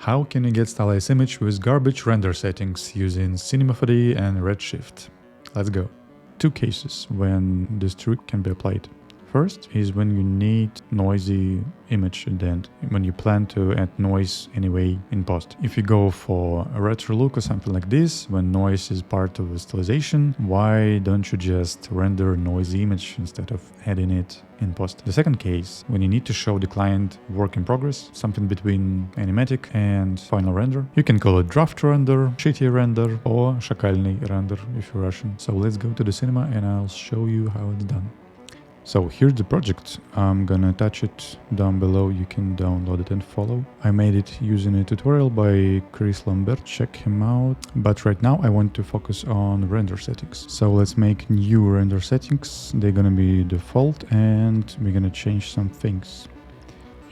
How can you get stylized image with garbage render settings using Cinema 4D and Redshift? Let's go. Two cases when this trick can be applied. First is when you need noisy image at the end, when you plan to add noise anyway in post. If you go for a retro look or something like this, when noise is part of the stylization, why don't you just render a noisy image instead of adding it in post? The second case, when you need to show the client work in progress, something between animatic and final render. You can call it draft render, shitty render, or shakalny render if you're Russian. So let's go to the cinema and I'll show you how it's done. So here's the project. I'm gonna attach it down below. You can download it and follow. I made it using a tutorial by Chris Lambert. Check him out. But right now I want to focus on render settings. So let's make new render settings. They're gonna be default and we're gonna change some things.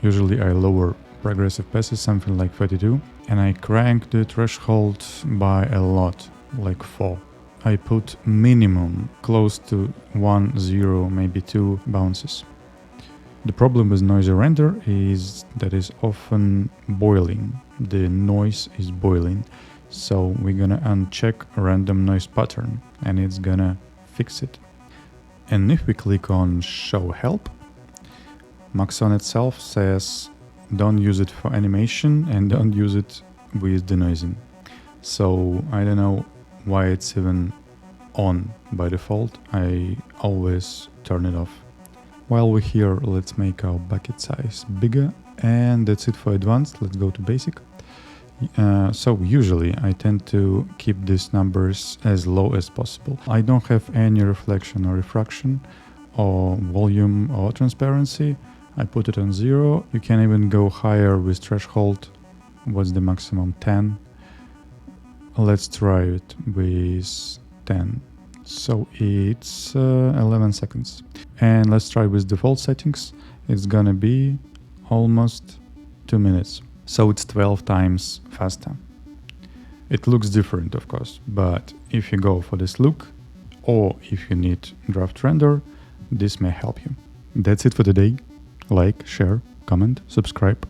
Usually I lower progressive passes, something like 32, and I crank the threshold by a lot, like 4. I put minimum close to 1, 0, maybe 2 bounces. The problem with noisy render is that it's often boiling. The noise is boiling. So we're gonna uncheck random noise pattern and it's gonna fix it. And if we click on show help, Maxon itself says don't use it for animation and don't use it with denoising. So I don't know why it's even on by default. I always turn it off. While we're here, let's make our bucket size bigger, and that's it for advanced. Let's go to basic. So usually I tend to keep these numbers as low as possible. I don't have any reflection or refraction or volume or transparency. I put it on 0. You can even go higher with threshold. What's the maximum? 10. Let's try it with 10. So it's 11 seconds. And let's try with default settings. It's gonna be almost 2 minutes. So it's 12 times faster. It looks different, of course, but if you go for this look, or if you need draft render, this may help you. That's it for today. Like, share, comment, subscribe.